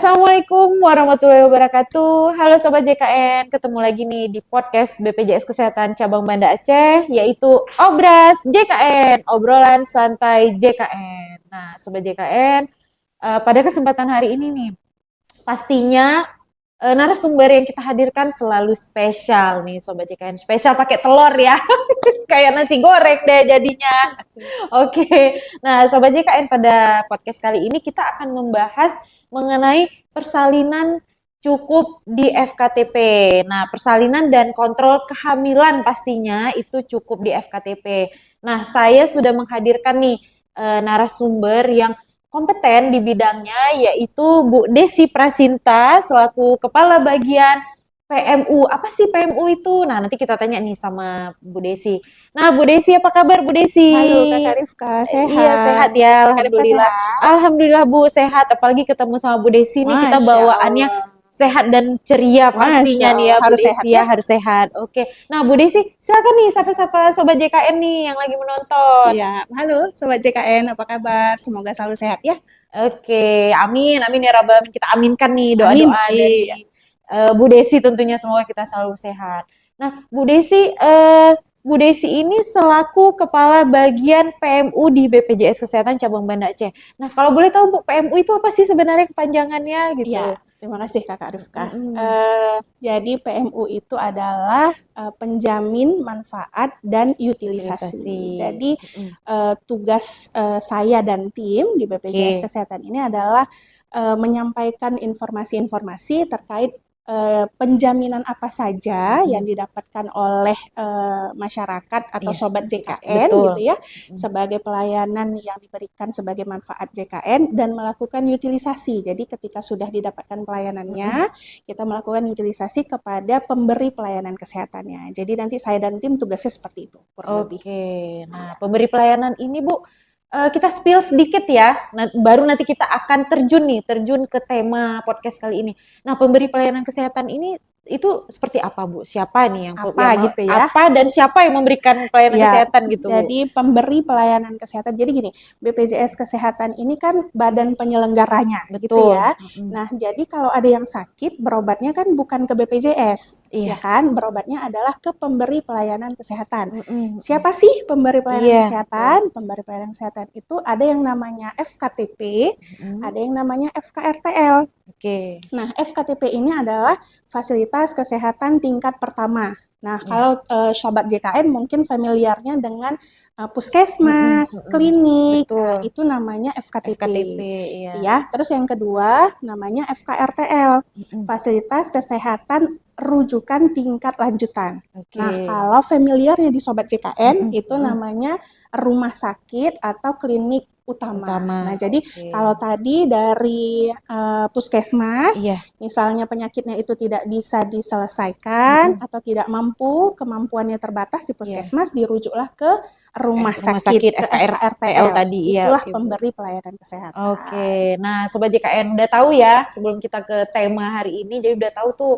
Assalamualaikum warahmatullahi wabarakatuh. Halo Sobat JKN, ketemu lagi nih di podcast BPJS Kesehatan Cabang Banda Aceh, yaitu Obras JKN, obrolan santai JKN. Nah, Sobat JKN, pada kesempatan hari ini nih, pastinya narasumber yang kita hadirkan selalu spesial nih Sobat JKN. Spesial pakai telur ya, kayak nasi goreng deh jadinya. Oke, nah Sobat JKN, pada podcast kali ini kita akan membahas mengenai persalinan cukup di FKTP. Nah, persalinan dan kontrol kehamilan pastinya itu cukup di FKTP. Nah, saya sudah menghadirkan nih narasumber yang kompeten di bidangnya, yaitu Bu Desi Prasinta selaku Kepala Bagian PMU. Apa sih PMU itu? Nah, nanti kita tanya nih sama Bu Desi. Nah, Bu Desi, apa kabar Bu Desi? Halo Kakak Rifka, sehat. Iya, sehat ya, Kakak Rifka alhamdulillah. sehat? Alhamdulillah Bu, sehat. Apalagi ketemu sama Bu Desi nih, kita Masya bawaannya Allah. sehat dan ceria pastinya Masya nih ya Allah, Bu harus Desi sehat ya, ya. harus sehat. Oke. Nah, Bu Desi, silakan nih sapa-sapa Sobat JKN nih yang lagi menonton. Siap. Halo Sobat JKN, apa kabar? Semoga selalu sehat ya. Oke, amin, amin ya Rabbal Alamin. Kita aminkan nih Amin. doa-doa Iya. dari Bu Desi, tentunya semoga kita selalu sehat. Nah, Bu Desi ini selaku Kepala Bagian PMU di BPJS Kesehatan Cabang Banda Aceh. Nah, kalau boleh tahu Bu, PMU itu apa sih sebenarnya kepanjangannya gitu? Iya, terima kasih Kakak Rifka. Mm-mm. Jadi PMU itu adalah penjamin manfaat dan utilisasi. Utilisasi. Jadi Mm-mm. tugas saya dan tim di BPJS Oke. Kesehatan ini adalah menyampaikan informasi-informasi terkait penjaminan apa saja yang didapatkan oleh masyarakat atau Iya, sobat JKN betul. gitu ya, Mm-mm. sebagai pelayanan yang diberikan sebagai manfaat JKN dan melakukan utilisasi. Jadi ketika sudah didapatkan pelayanannya, kita melakukan utilisasi kepada pemberi pelayanan kesehatannya. Jadi nanti saya dan tim tugasnya seperti itu, kurang lebih. Oke, nah pemberi pelayanan ini Bu, kita spill sedikit ya, baru nanti kita akan terjun ke tema podcast kali ini. Nah, pemberi pelayanan kesehatan ini itu seperti apa Bu? Siapa nih Apa gitu ya? apa dan siapa yang memberikan pelayanan Ya, kesehatan gitu Bu? jadi pemberi pelayanan kesehatan. Jadi gini, BPJS Kesehatan ini kan badan penyelenggaranya, gitu Betul. ya. Mm-mm. Nah, jadi kalau ada yang sakit, berobatnya kan bukan ke BPJS, ya Iya. kan? Berobatnya adalah ke pemberi pelayanan kesehatan. Mm-mm. Siapa sih pemberi pelayanan Iya, kesehatan? Pemberi pelayanan kesehatan itu ada yang namanya FKTP, Mm-mm. ada yang namanya FKRTL. Oke. Nah, FKTP ini adalah fasilitas kesehatan tingkat pertama. Nah, Iya. kalau sobat JKN mungkin familiarnya dengan Mm-mm. puskesmas, Mm-mm. klinik, Betul. nah, itu namanya FKTP. FKTP, iya. Ya, terus yang kedua namanya FKRTL, Mm-mm. fasilitas kesehatan rujukan tingkat lanjutan. Oke. Nah, kalau familiarnya di sobat JKN Mm-mm. itu namanya rumah sakit atau klinik utama. Nah, jadi Oke. kalau tadi dari puskesmas, Iya. misalnya penyakitnya itu tidak bisa diselesaikan atau tidak mampu, kemampuannya terbatas di puskesmas, dirujuklah ke rumah sakit, ke FKRTL tadi, iya. Itulah Oke, Bu. pemberi pelayanan kesehatan. Oke, nah Sobat JKN udah tahu ya sebelum kita ke tema hari ini, jadi udah tahu tuh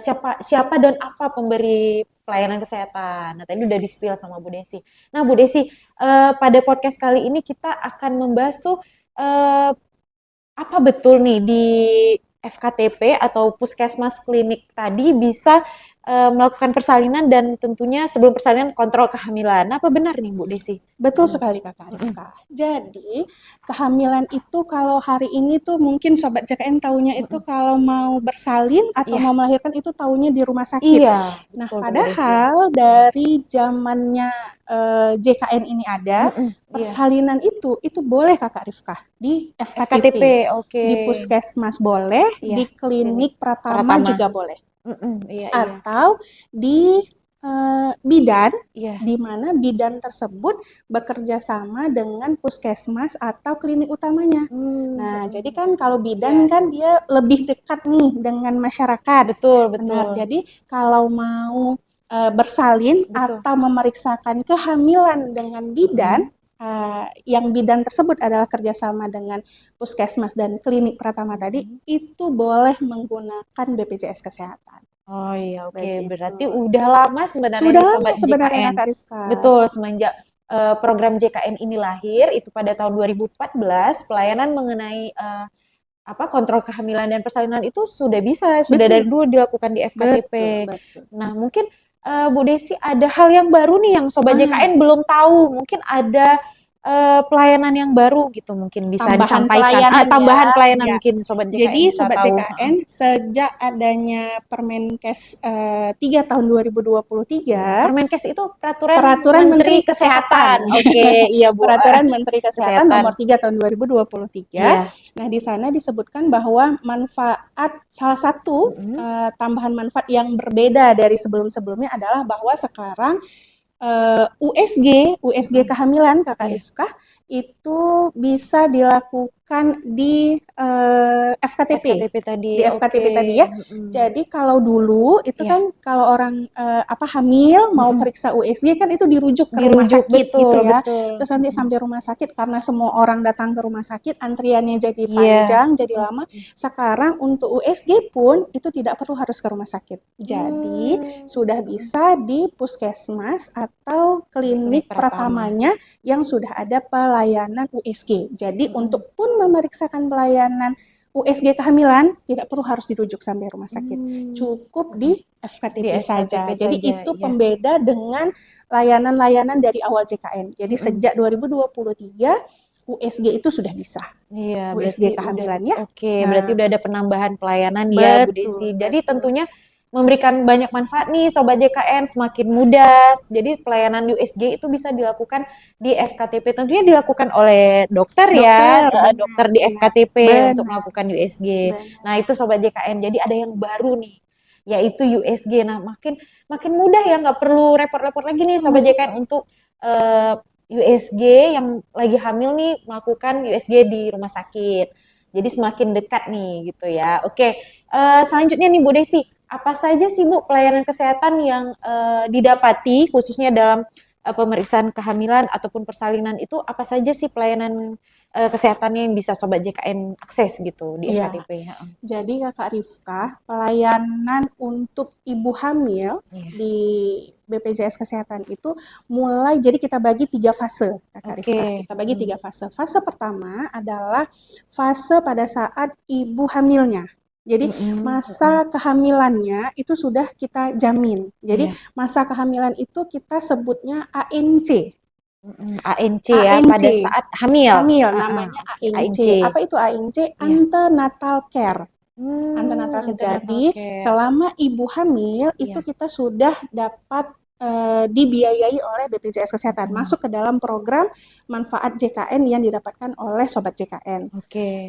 siapa dan apa pemberi pelayanan kesehatan. Nah tadi udah di-spill sama Bu Desi. Nah Bu Desi, pada podcast kali ini kita akan membahas tuh apa betul nih di FKTP atau puskesmas klinik tadi bisa melakukan persalinan dan tentunya sebelum persalinan kontrol kehamilan. Apa benar nih Bu Desi? Betul sekali Kakak Rifka. Jadi kehamilan itu kalau hari ini tuh mungkin Sobat JKN taunya itu kalau mau bersalin atau Iya. mau melahirkan itu taunya di rumah sakit. Iya, Nah, betul tuh, Bu Desi. padahal dari zamannya JKN ini ada, Iya. persalinan itu boleh Kakak Rifka di FKTP. FKTP, oke. Di puskesmas boleh, Iya, di klinik Pratama Pratama. juga boleh. Iya. Atau di bidan, Iya. di mana bidan tersebut bekerja sama dengan puskesmas atau klinik utamanya. Nah, jadi kan kalau bidan Iya. kan dia lebih dekat nih dengan masyarakat. Betul. Benar. Jadi kalau mau bersalin Betul. atau memeriksakan kehamilan dengan bidan, yang bidan tersebut adalah kerjasama dengan puskesmas dan klinik Pratama tadi, itu boleh menggunakan BPJS Kesehatan. Oh iya, oke. Begitu. Berarti udah lama sebenarnya Sudah nih lama Sobat sebenarnya JKN. Kakak Rifka. Betul, semenjak program JKN ini lahir, itu pada tahun 2014, pelayanan mengenai kontrol kehamilan dan persalinan itu sudah dari Betul, dulu dilakukan di FKTP. betul. Nah, mungkin Bu Desi ada hal yang baru nih yang Sobat Ah, JKN belum tahu. Mungkin ada pelayanan yang baru gitu mungkin bisa tambahan disampaikan. pelayanan Tambahan ya. pelayanan Ya. mungkin Sobat JKN Jadi bisa Sobat tahu. JKN, sejak adanya Permenkes 3 tahun 2023, Permenkes itu peraturan Peraturan Menteri Menteri Kesehatan. Kesehatan. Oke, iya Bu. Peraturan Menteri Kesehatan Kesehatan. nomor 3 tahun 2023. Iya. Nah, di sana disebutkan bahwa salah satu tambahan manfaat yang berbeda dari sebelum-sebelumnya adalah bahwa sekarang USG kehamilan Kakak Iya. Rifka itu bisa dilakukan di FKTP. FKTP tadi. Di FKTP Oke. tadi ya. Jadi kalau dulu itu Iya. kan kalau orang hamil mau periksa USG kan itu dirujuk ke rumah sakit betul, gitu ya. betul. Terus nanti sampai rumah sakit karena semua orang datang ke rumah sakit antriannya jadi Iya. panjang, jadi lama. Sekarang untuk USG pun itu tidak perlu harus ke rumah sakit. Jadi sudah bisa di puskesmas atau klinik pertamanya yang sudah ada pelayanan USG. Jadi untuk pun memeriksakan pelayanan USG kehamilan tidak perlu harus dirujuk sampai rumah sakit, cukup di FKTP saja. Jadi itu pembeda dengan layanan-layanan dari awal JKN. Jadi sejak 2023 USG itu sudah bisa. Iya, USG kehamilan ya. Oke, berarti udah ada penambahan pelayanan ya Bu Desi. Jadi tentunya memberikan banyak manfaat nih Sobat JKN, semakin mudah. Jadi pelayanan USG itu bisa dilakukan di FKTP. Tentunya dilakukan oleh dokter ya, dokter di FKTP untuk melakukan USG. Nah, itu Sobat JKN. Jadi ada yang baru nih, yaitu USG. Nah, makin mudah ya, nggak perlu repot-repot lagi nih Sobat JKN untuk USG yang lagi hamil nih melakukan USG di rumah sakit. Jadi semakin dekat nih gitu ya. Oke, selanjutnya nih Bu Desi, apa saja sih Bu pelayanan kesehatan yang didapati khususnya dalam pemeriksaan kehamilan ataupun persalinan itu, apa saja sih pelayanan kesehatannya yang bisa Sobat JKN akses gitu di FKTP? Jadi Kakak Rifka, pelayanan untuk ibu hamil di BPJS Kesehatan itu jadi kita bagi 3 fase Kakak Rifka. Kita bagi 3 fase. Fase pertama adalah fase pada saat ibu hamilnya. Jadi masa kehamilannya itu sudah kita jamin. Jadi masa kehamilan itu kita sebutnya ANC. ANC ya, pada saat hamil. Namanya ANC. Apa itu ANC? Antenatal care. Antenatal care. Jadi selama ibu hamil itu kita sudah dapat dibiayai oleh BPJS Kesehatan, masuk ke dalam program manfaat JKN yang didapatkan oleh Sobat JKN.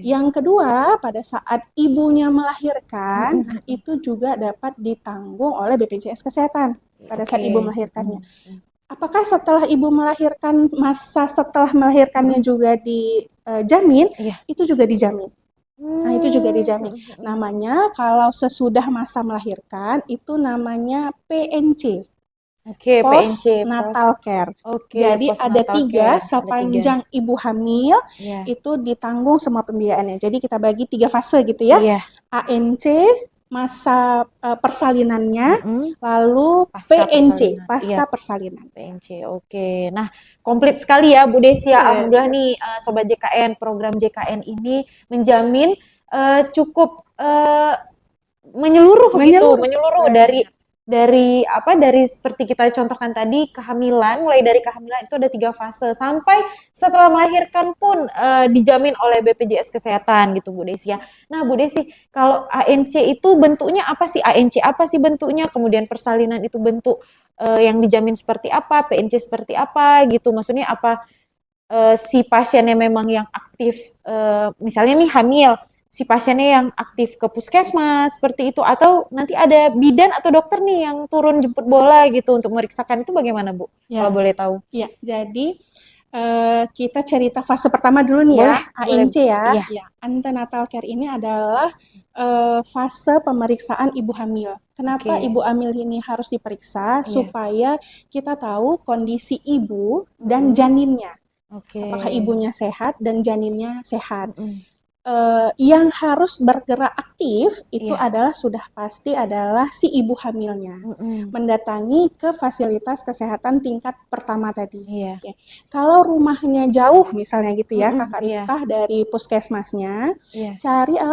Yang kedua, pada saat ibunya melahirkan, itu juga dapat ditanggung oleh BPJS Kesehatan pada saat ibu melahirkannya. Apakah setelah ibu melahirkan, masa setelah melahirkannya juga dijamin? Itu juga dijamin. Nah, itu juga dijamin. Namanya kalau sesudah masa melahirkan, itu namanya PNC. Postnatal care. Jadi ada 3 sepanjang ibu hamil itu ditanggung semua pembiayaannya. Jadi kita bagi 3 fase gitu ya. ANC masa persalinannya, lalu PNC pasca persalinan. PNC. Nah komplit sekali ya Bu Desi. Alhamdulillah nih Sobat JKN, program JKN ini menjamin cukup menyeluruh gitu, dari seperti kita contohkan tadi, kehamilan, mulai dari kehamilan itu ada 3 fase sampai setelah melahirkan pun dijamin oleh BPJS Kesehatan gitu Bu Desi ya. Nah Bu Desi, kalau ANC itu bentuknya apa sih? ANC apa sih bentuknya? Kemudian persalinan itu bentuk yang dijamin seperti apa? PNC seperti apa gitu? Maksudnya apa si pasiennya memang yang aktif, misalnya nih hamil, si pasiennya yang aktif ke puskesmas seperti itu, atau nanti ada bidan atau dokter nih yang turun jemput bola gitu untuk memeriksakan, itu bagaimana Bu? Kalau boleh tahu. Ya, jadi kita cerita fase pertama dulu nih ya, ANC ya. Antenatal care ini adalah fase pemeriksaan ibu hamil. Kenapa ibu hamil ini harus diperiksa? Supaya kita tahu kondisi ibu dan janinnya. Apakah ibunya sehat dan janinnya sehat. Yang harus bergerak aktif itu Iya. adalah sudah pasti adalah si ibu hamilnya. Mm-mm. Mendatangi ke fasilitas kesehatan tingkat pertama tadi. Iya. Oke. Kalau rumahnya jauh misalnya gitu ya, Mm-mm. Kakak Iya. Rifkah dari puskesmasnya, Iya. cari alat